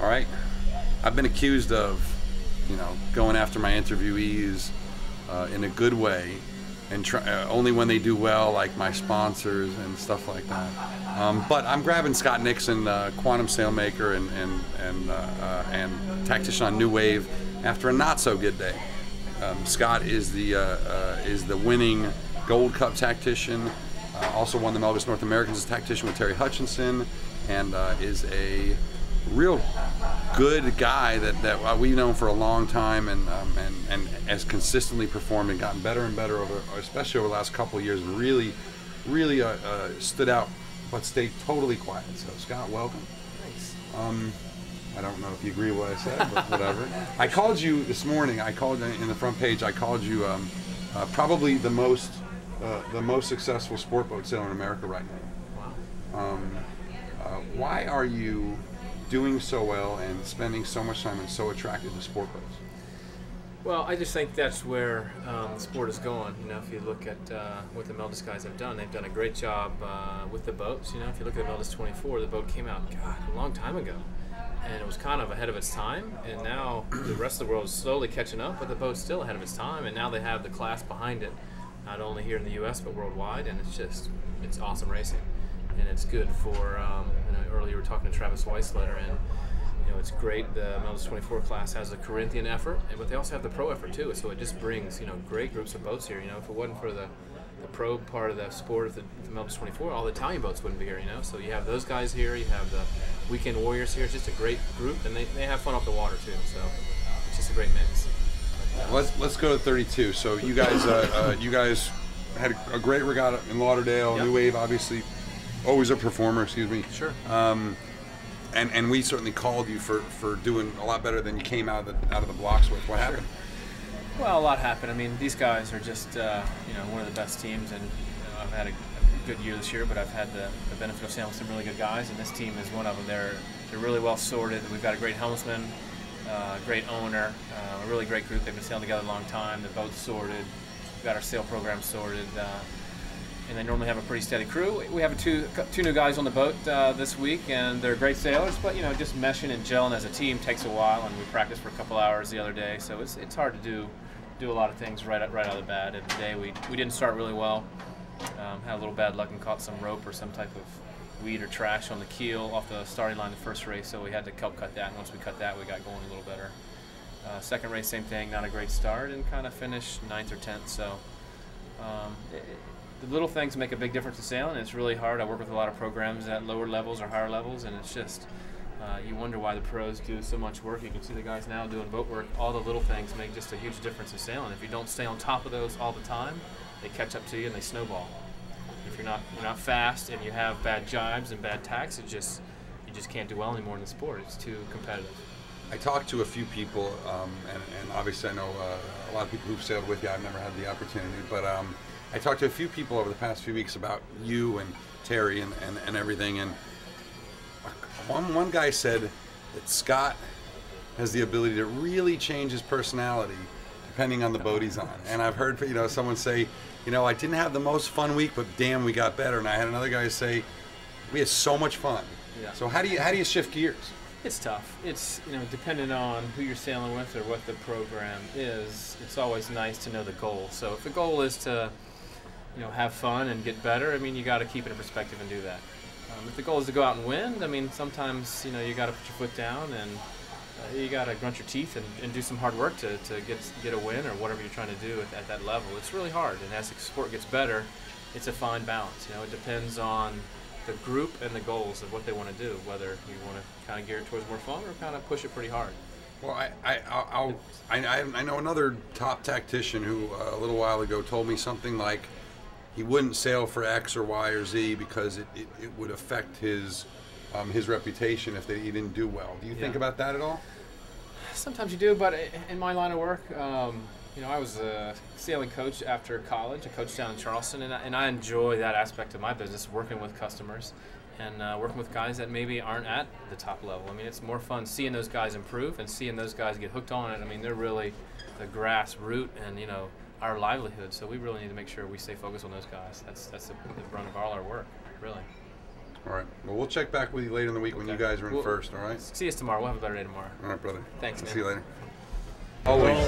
All right, I've been accused of, going after my interviewees in a good way, and only when they do well, like my sponsors and stuff like that. But I'm grabbing Scott Nixon, quantum sailmaker and tactician on New Wave, after a not so good day. Scott is the winning Gold Cup tactician. Also won the Melvis North Americans as tactician with Terry Hutchinson, and is a real good guy that we've known for a long time, and has consistently performed and gotten better and better especially over the last couple of years, and really stood out, but stayed totally quiet. So Scott, welcome. Thanks. I don't know if you agree with what I said, but whatever. I called you this morning. I called in the front page. I called you probably the most successful sport boat sailor in America right now. Wow. Why are you doing so well and spending so much time and so attracted to sport boats? Well, I just think that's where the sport is going. If you look at what the Melvis guys have done, they've done a great job with the boats. If you look at the Melvis 24, the boat came out, a long time ago. And it was kind of ahead of its time, and now the rest of the world is slowly catching up, but the boat's still ahead of its time, and now they have the class behind it, not only here in the U.S. but worldwide, and it's awesome racing, and it's good for. Earlier we were talking to Travis Weissletter, and it's great. The Melvis 24 class has the Corinthian effort, but they also have the pro effort too. So it just brings great groups of boats here. If it wasn't for the pro part of the sport of the Melvis 24, all the Italian boats wouldn't be here. So you have those guys here. You have the Weekend Warriors here. It's just a great group, and they have fun off the water too. So it's just a great mix. Let's go to 32. So you guys had a great regatta in Lauderdale. Yep. New Wave, obviously, always a performer. Excuse me. Sure. And we certainly called you for doing a lot better than you came out of the blocks with. What happened? Well, a lot happened. These guys are just one of the best teams, and I've had a good year this year, but I've had the benefit of sailing with some really good guys, and this team is one of them. They're really well sorted. We've got a great helmsman, great owner, a really great group. They've been sailing together a long time. The boat's sorted. We've got our sail program sorted, and they normally have a pretty steady crew. We have two new guys on the boat this week, and they're great sailors, but just meshing and gelling as a team takes a while, and we practiced for a couple hours the other day, so it's hard to do a lot of things right out of the bat. And today we didn't start really well. Had a little bad luck and caught some rope or some type of weed or trash on the keel off the starting line the first race, so we had to help cut that, and once we cut that, we got going a little better. Second race, same thing, not a great start, and kind of finished 9th or 10th, so the little things make a big difference in sailing, and it's really hard. I work with a lot of programs at lower levels or higher levels, and it's just, you wonder why the pros do so much work. You can see the guys now doing boat work. All the little things make just a huge difference in sailing. If you don't stay on top of those all the time, they catch up to you and they snowball. If you're not fast and you have bad jibes and bad tacks, you just can't do well anymore in the sport. It's too competitive. I talked to a few people, and obviously I know a lot of people who've sailed with you. I've never had the opportunity, but I talked to a few people over the past few weeks about you and Terry and everything, and one guy said that Scott has the ability to really change his personality depending on the boat he's on. And I've heard someone say, I didn't have the most fun week, but damn, we got better. And I had another guy say, we had so much fun. Yeah. So how do you shift gears? It's tough. It's depending on who you're sailing with or what the program is. It's always nice to know the goal. So if the goal is to have fun and get better, you got to keep it in perspective and do that. If the goal is to go out and win, sometimes you got to put your foot down and you got to grunt your teeth and do some hard work to get a win or whatever you're trying to do at that level. It's really hard, and as the sport gets better, it's a fine balance. It depends on the group and the goals of what they want to do, whether you want to kind of gear it towards more fun or kind of push it pretty hard. Well, I know another top tactician who a little while ago told me something like he wouldn't sail for X or Y or Z because it would affect his reputation if he didn't do well. Do you think about that at all? Sometimes you do, but in my line of work, I was a sailing coach after college. I coached down in Charleston, and I enjoy that aspect of my business, working with customers and working with guys that maybe aren't at the top level. It's more fun seeing those guys improve and seeing those guys get hooked on it. They're really the grassroots and our livelihood. So we really need to make sure we stay focused on those guys. That's the brunt of all our work, really. All right. Well, we'll check back with you later in the week when you guys are in first. All right. See us tomorrow. We'll have a better day tomorrow. All right, brother. Thanks, man. See you later. Always.